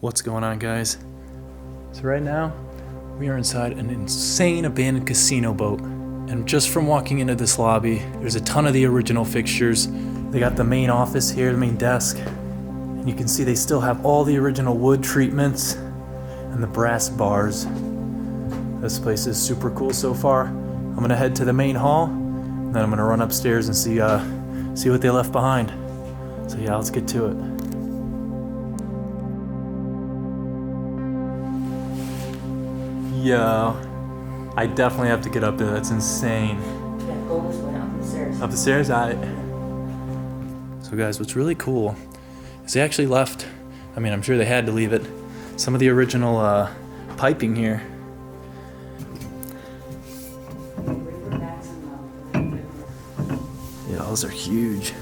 What's going on, guys? So right now we are inside an insane abandoned casino boat, and just from walking into this lobby there's a ton of the original fixtures. They got the main office here, the main desk, and you can see they still have all the original wood treatments and the brass bars. This place is super cool so far. I'm gonna head to the main hall and then I'm gonna run upstairs and see what they left behind. So yeah, let's get to it. Yo, I definitely have to get up there. That's insane. Yeah, go this way, up the stairs. Up the stairs? So guys, what's really cool is they actually left, I mean, I'm sure they had to leave it, some of the original piping here. Yeah, those are huge.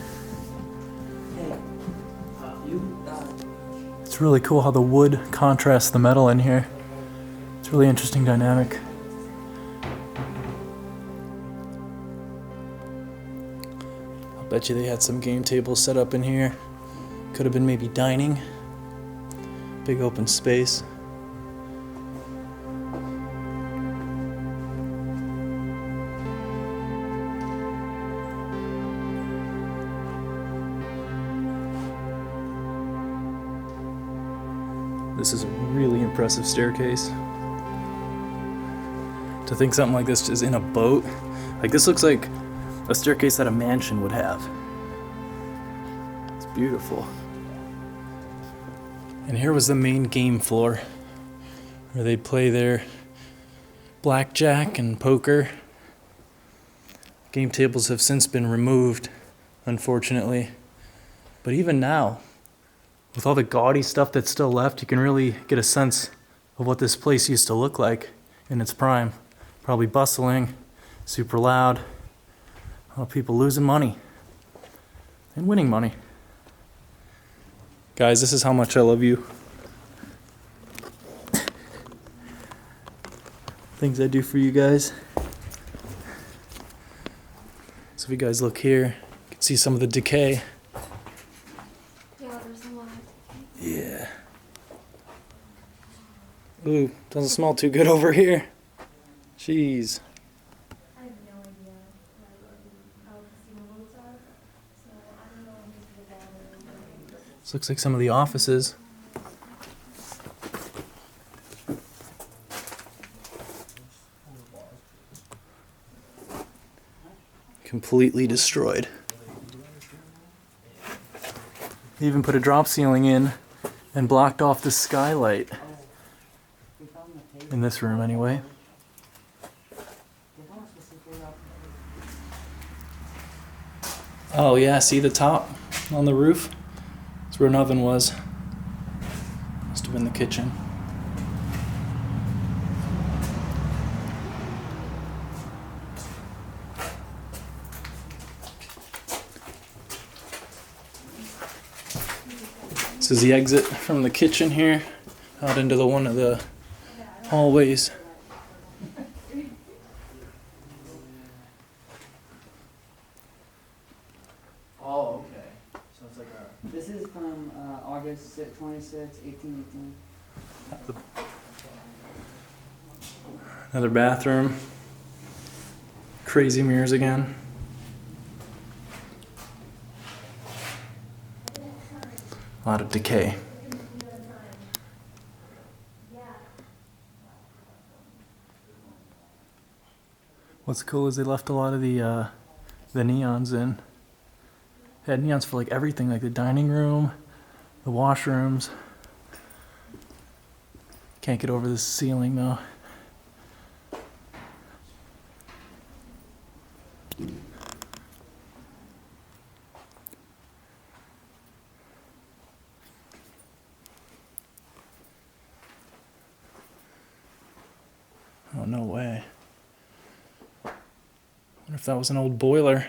It's really cool how the wood contrasts the metal in here. It's a really interesting dynamic. I'll bet you they had some game tables set up in here. Could have been maybe dining. Big open space. This is a really impressive staircase. To think something like this is in a boat, like this looks like a staircase that a mansion would have. It's beautiful. And here was the main game floor where they play their blackjack and poker. Game tables have since been removed, unfortunately. But even now, with all the gaudy stuff that's still left, you can really get a sense of what this place used to look like in its prime. Probably bustling, super loud, a lot of people losing money and winning money. Guys, this is how much I love you. Things I do for you guys. So if you guys look here, you can see some of the decay. Yeah, there's a lot. Yeah. Ooh, doesn't smell too good over here. Jeez. I have no idea how casino boats are, so I don't know if this is a bad or This looks like some of the offices. Completely destroyed. They even put a drop ceiling in and blocked off the skylight. In this room, anyway. Oh yeah, see the top on the roof? That's where an oven was. Must have been the kitchen. This is the exit from the kitchen here, out into the one of the hallways. Oh, okay. So it's like a... This is from August 26, 1818. Another bathroom. Crazy mirrors again. A lot of decay. What's cool is they left a lot of the neons in. They had neons for like everything, like the dining room, the washrooms. Can't get over this ceiling though. Oh, no way. I wonder if that was an old boiler.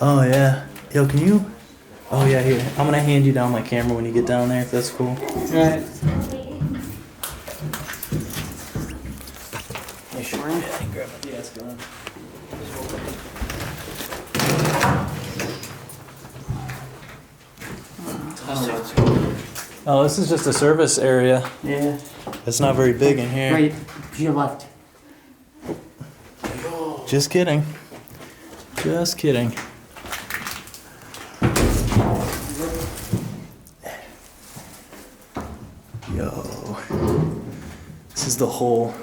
Oh yeah. Yo, can you? Oh yeah, here. I'm gonna hand you down my camera when you get down there, if that's cool. Alright. You sure? Yeah, grab it. Yeah, it's going. Oh, this is just a service area. Yeah. It's not very big in here. Right to your left. Just kidding. Just kidding. Yo. This is the hole.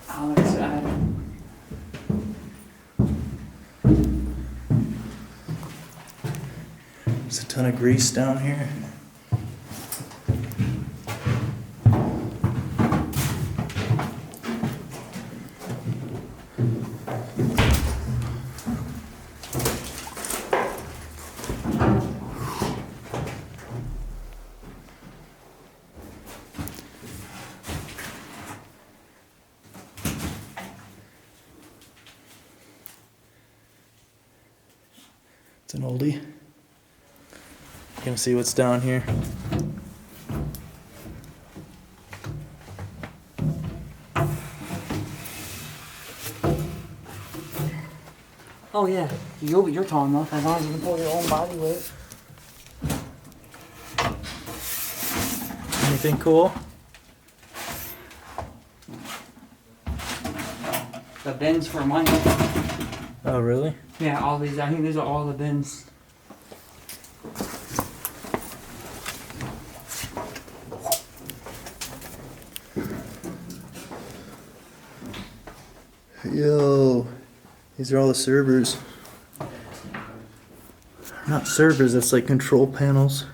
Other side. There's a ton of grease down here. It's an oldie. Gonna see what's down here. Oh yeah, you're tall enough as long as you can pull your own body weight. Anything cool? The bins for money. Oh, really? Yeah, all these. I think these are all the bins. Yo, these are all the servers. Not servers, that's like control panels.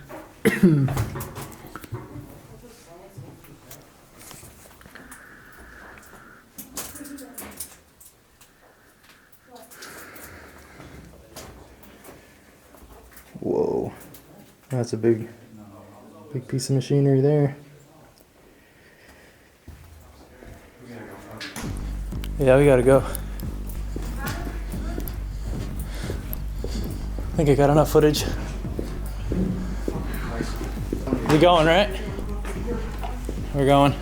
Whoa, that's a big piece of machinery there. Yeah, we gotta go. I think I got enough footage. We going, right? We're going.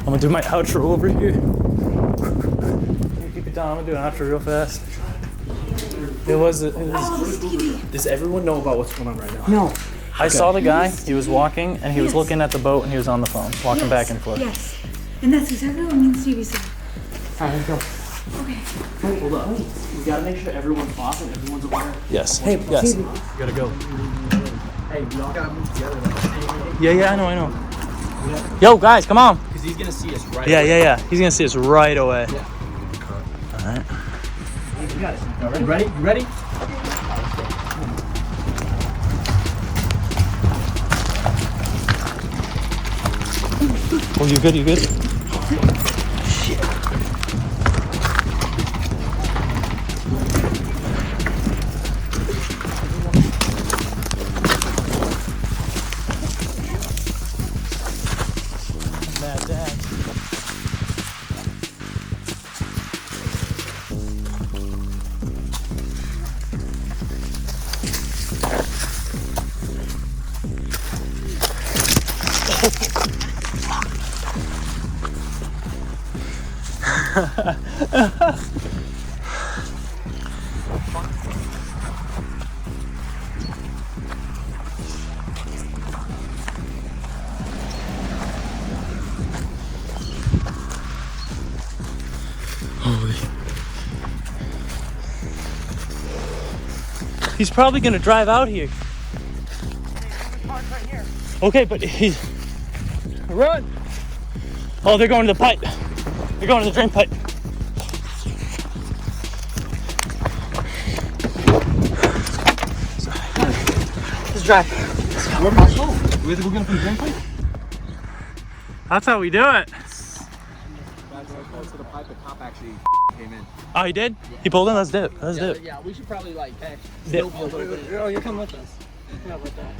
I'm gonna do my outro over here. Keep it down. I'm gonna do an outro real fast. It was. Does everyone know about what's going on right now? No. I saw the guy. He was walking and he was looking at the boat and he was on the phone, walking back and forth. Yes. And that's exactly what means to be said. Alright, let's go. Okay. Wait, hold up. We gotta make sure everyone's off and everyone's aware. Yes. Hey, yes. Gotta go. Hey, we all gotta move together. Yeah, I know. Yo, guys, come on. Because he's gonna see us right Yeah. He's gonna see us right away. Yeah. All right. You got it. You ready? You ready? Oh, you good? You good? Mad dad. Holy. He's probably gonna drive out here. Okay, but he's run. Oh, they're going to the pipe. They're going to the drain pipe. Let's drive. Where am I going? We're gonna put the drain pipe? That's how we do it. That's close to the pipe. The cop actually came in. Oh, he did? He pulled in? Let's do it. Let's do it. Yeah, we should probably like, hey, Dip. still be a little bit. Oh, you're coming with us. Yeah, with that.